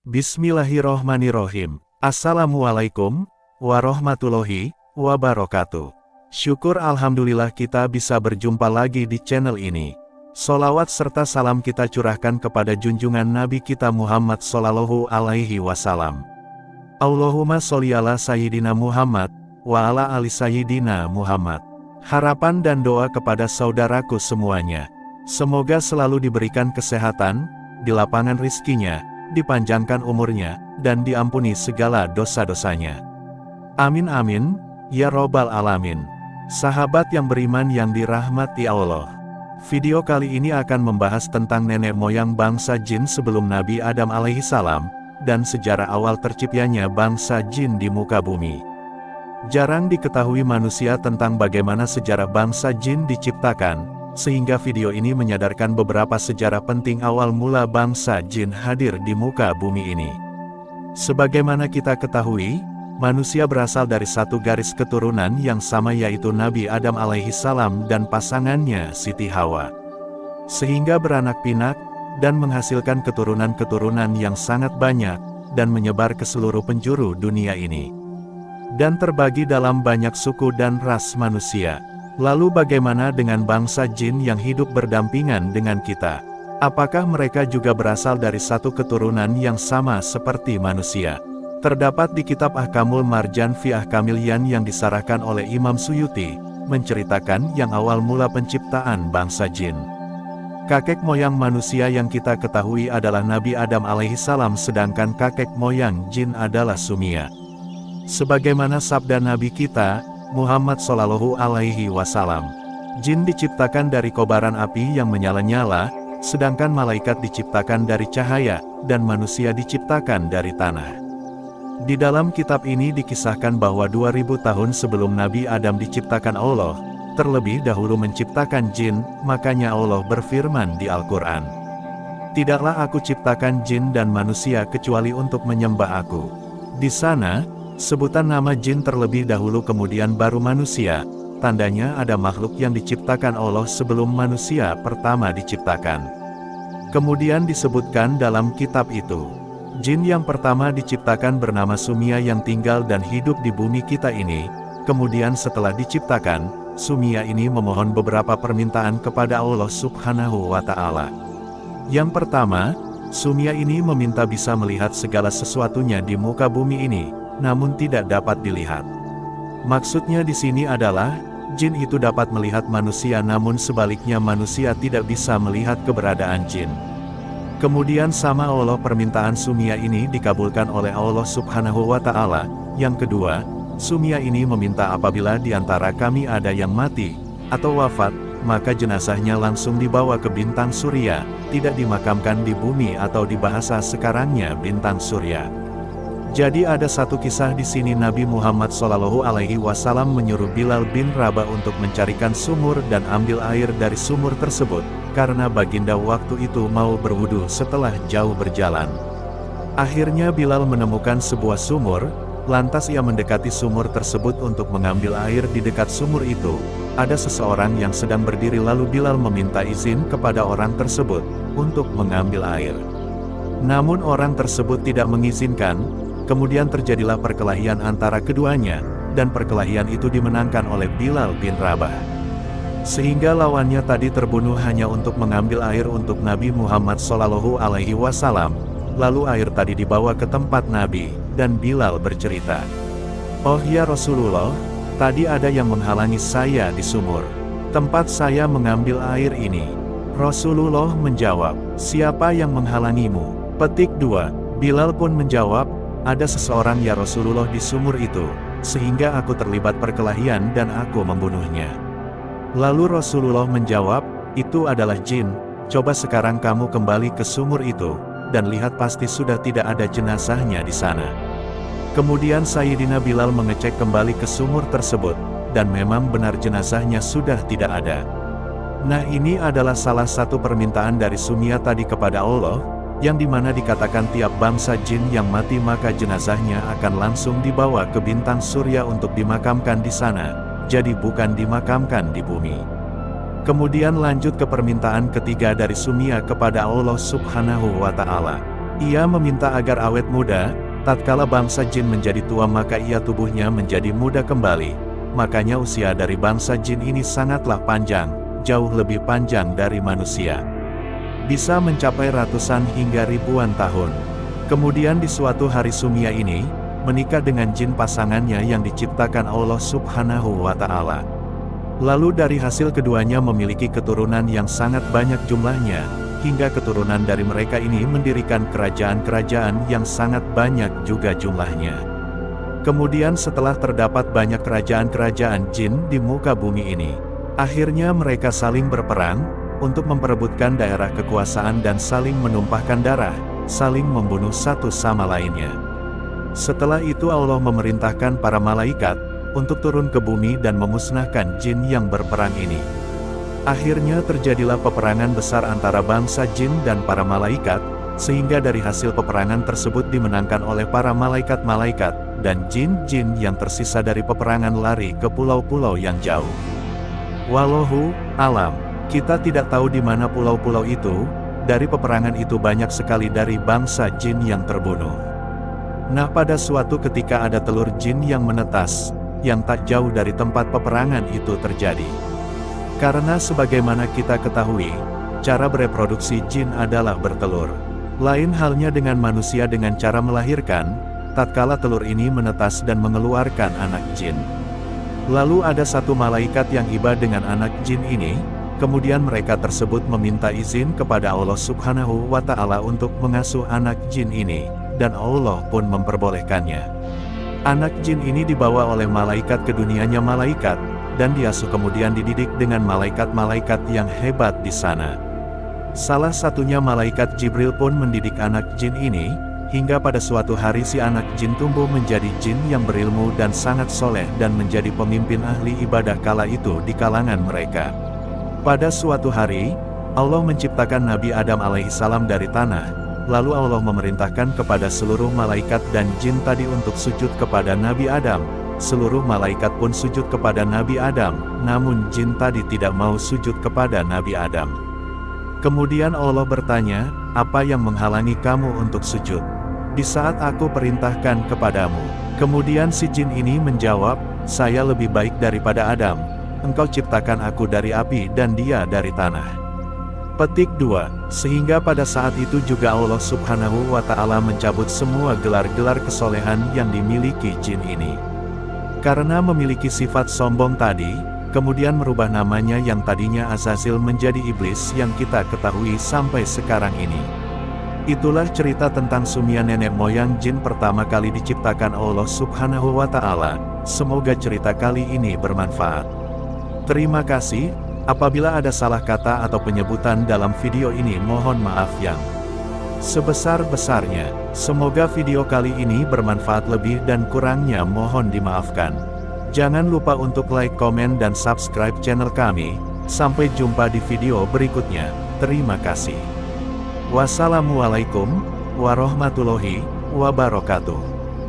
Bismillahirrohmanirrohim. Assalamualaikum warahmatullahi wabarakatuh. Syukur alhamdulillah kita bisa berjumpa lagi di channel ini. Sholawat serta salam kita curahkan kepada junjungan Nabi kita Muhammad Sallallahu Alaihi Wasallam. Allahumma sholli ala Sayyidina Muhammad wa ala ali Sayyidina Muhammad. Harapan dan doa kepada saudaraku semuanya. Semoga selalu diberikan kesehatan, dilapangkan rizkinya, dipanjangkan umurnya, dan diampuni segala dosa-dosanya. Amin amin, ya robbal alamin. Sahabat yang beriman yang dirahmati Allah. Video kali ini akan membahas tentang nenek moyang bangsa jin sebelum Nabi Adam alaihissalam, dan sejarah awal terciptanya bangsa jin di muka bumi. Jarang diketahui manusia tentang bagaimana sejarah bangsa jin diciptakan, sehingga video ini menyadarkan beberapa sejarah penting awal mula bangsa jin hadir di muka bumi ini. Sebagaimana kita ketahui, manusia berasal dari satu garis keturunan yang sama yaitu Nabi Adam alaihissalam dan pasangannya Siti Hawa. Sehingga beranak pinak, dan menghasilkan keturunan-keturunan yang sangat banyak, dan menyebar ke seluruh penjuru dunia ini. Dan terbagi dalam banyak suku dan ras manusia. Lalu bagaimana dengan bangsa jin yang hidup berdampingan dengan kita? Apakah mereka juga berasal dari satu keturunan yang sama seperti manusia? Terdapat di kitab Ahkamul Marjan fi Ahkamil Yan yang disarahkan oleh Imam Suyuti, menceritakan yang awal mula penciptaan bangsa jin. Kakek moyang manusia yang kita ketahui adalah Nabi Adam alaihissalam, sedangkan kakek moyang jin adalah Sumia. Sebagaimana sabda Nabi kita Muhammad Sallallahu Alaihi Wasallam, jin diciptakan dari kobaran api yang menyala-nyala, sedangkan malaikat diciptakan dari cahaya, dan manusia diciptakan dari tanah. Di dalam kitab ini dikisahkan bahwa 2000 tahun sebelum Nabi Adam diciptakan Allah, terlebih dahulu menciptakan jin, makanya Allah berfirman di Al-Quran, "Tidaklah aku ciptakan jin dan manusia kecuali untuk menyembah aku." Di sana, sebutan nama jin terlebih dahulu kemudian baru manusia, tandanya ada makhluk yang diciptakan Allah sebelum manusia pertama diciptakan. Kemudian disebutkan dalam kitab itu, jin yang pertama diciptakan bernama Sumia yang tinggal dan hidup di bumi kita ini. Kemudian setelah diciptakan, Sumia ini memohon beberapa permintaan kepada Allah Subhanahu wa Ta'ala. Yang pertama, Sumia ini meminta bisa melihat segala sesuatunya di muka bumi ini, namun tidak dapat dilihat. Maksudnya di sini adalah, jin itu dapat melihat manusia namun sebaliknya manusia tidak bisa melihat keberadaan jin. Kemudian sama Allah permintaan Sumia ini dikabulkan oleh Allah Subhanahu wa Ta'ala. Yang kedua, Sumia ini meminta apabila di antara kami ada yang mati, atau wafat, maka jenazahnya langsung dibawa ke bintang surya, tidak dimakamkan di bumi atau di bahasa sekarangnya bintang surya. Jadi ada satu kisah di sini Nabi Muhammad Sallallahu Alaihi Wasallam menyuruh Bilal bin Rabah untuk mencarikan sumur dan ambil air dari sumur tersebut, karena baginda waktu itu mau berwudu setelah jauh berjalan. Akhirnya Bilal menemukan sebuah sumur, lantas ia mendekati sumur tersebut untuk mengambil air. Di dekat sumur itu, ada seseorang yang sedang berdiri, lalu Bilal meminta izin kepada orang tersebut untuk mengambil air. Namun orang tersebut tidak mengizinkan. Kemudian terjadilah perkelahian antara keduanya, dan perkelahian itu dimenangkan oleh Bilal bin Rabah. Sehingga lawannya tadi terbunuh hanya untuk mengambil air untuk Nabi Muhammad Sallallahu Alaihi Wasallam. Lalu air tadi dibawa ke tempat Nabi, dan Bilal bercerita, "Oh ya Rasulullah, tadi ada yang menghalangi saya di sumur tempat saya mengambil air ini." Rasulullah menjawab, "Siapa yang menghalangimu?" Petik 2. Bilal pun menjawab, "Ada seseorang ya Rasulullah di sumur itu, sehingga aku terlibat perkelahian dan aku membunuhnya." Lalu Rasulullah menjawab, "Itu adalah jin, coba sekarang kamu kembali ke sumur itu, dan lihat pasti sudah tidak ada jenazahnya di sana." Kemudian Sayyidina Bilal mengecek kembali ke sumur tersebut, dan memang benar jenazahnya sudah tidak ada. Nah, ini adalah salah satu permintaan dari Sumia tadi kepada Allah, yang dimana dikatakan tiap bangsa jin yang mati maka jenazahnya akan langsung dibawa ke bintang surya untuk dimakamkan di sana, jadi bukan dimakamkan di bumi. Kemudian lanjut ke permintaan ketiga dari Sumia kepada Allah Subhanahu wa Ta'ala. Ia meminta agar awet muda, tatkala bangsa jin menjadi tua maka ia tubuhnya menjadi muda kembali. Makanya usia dari bangsa jin ini sangatlah panjang, jauh lebih panjang dari manusia. Bisa mencapai ratusan hingga ribuan tahun. Kemudian di suatu hari Sumia ini, menikah dengan jin pasangannya yang diciptakan Allah Subhanahu wa Ta'ala. Lalu dari hasil keduanya memiliki keturunan yang sangat banyak jumlahnya, hingga keturunan dari mereka ini mendirikan kerajaan-kerajaan yang sangat banyak juga jumlahnya. Kemudian setelah terdapat banyak kerajaan-kerajaan jin di muka bumi ini, akhirnya mereka saling berperang, untuk memperebutkan daerah kekuasaan dan saling menumpahkan darah, saling membunuh satu sama lainnya. Setelah itu Allah memerintahkan para malaikat, untuk turun ke bumi dan memusnahkan jin yang berperang ini. Akhirnya terjadilah peperangan besar antara bangsa jin dan para malaikat, sehingga dari hasil peperangan tersebut dimenangkan oleh para malaikat-malaikat, dan jin-jin yang tersisa dari peperangan lari ke pulau-pulau yang jauh. Wallahu alam, kita tidak tahu di mana pulau-pulau itu, dari peperangan itu banyak sekali dari bangsa jin yang terbunuh. Nah pada suatu ketika ada telur jin yang menetas, yang tak jauh dari tempat peperangan itu terjadi. Karena sebagaimana kita ketahui, cara bereproduksi jin adalah bertelur. Lain halnya dengan manusia dengan cara melahirkan, tatkala telur ini menetas dan mengeluarkan anak jin. Lalu ada satu malaikat yang iba dengan anak jin ini, kemudian mereka tersebut meminta izin kepada Allah Subhanahu wa Ta'ala untuk mengasuh anak jin ini, dan Allah pun memperbolehkannya. Anak jin ini dibawa oleh malaikat ke dunianya malaikat, dan diasuh kemudian dididik dengan malaikat-malaikat yang hebat di sana. Salah satunya malaikat Jibril pun mendidik anak jin ini, hingga pada suatu hari si anak jin tumbuh menjadi jin yang berilmu dan sangat soleh dan menjadi pemimpin ahli ibadah kala itu di kalangan mereka. Pada suatu hari, Allah menciptakan Nabi Adam alaihissalam dari tanah, lalu Allah memerintahkan kepada seluruh malaikat dan jin tadi untuk sujud kepada Nabi Adam. Seluruh malaikat pun sujud kepada Nabi Adam, namun jin tadi tidak mau sujud kepada Nabi Adam. Kemudian Allah bertanya, apa yang menghalangi kamu untuk sujud? Di saat aku perintahkan kepadamu. Kemudian si jin ini menjawab, saya lebih baik daripada Adam. Engkau ciptakan aku dari api dan dia dari tanah. Petik 2. Sehingga pada saat itu juga Allah Subhanahu wa Ta'ala mencabut semua gelar-gelar kesolehan yang dimiliki jin ini. Karena memiliki sifat sombong tadi, kemudian merubah namanya yang tadinya Azazil menjadi iblis yang kita ketahui sampai sekarang ini. Itulah cerita tentang Sumia nenek moyang jin pertama kali diciptakan Allah Subhanahu wa Ta'ala. Semoga cerita kali ini bermanfaat. Terima kasih. Apabila ada salah kata atau penyebutan dalam video ini mohon maaf yang sebesar-besarnya. Semoga video kali ini bermanfaat, lebih dan kurangnya mohon dimaafkan. Jangan lupa untuk like, komen dan subscribe channel kami. Sampai jumpa di video berikutnya. Terima kasih. Wassalamualaikum warahmatullahi wabarakatuh.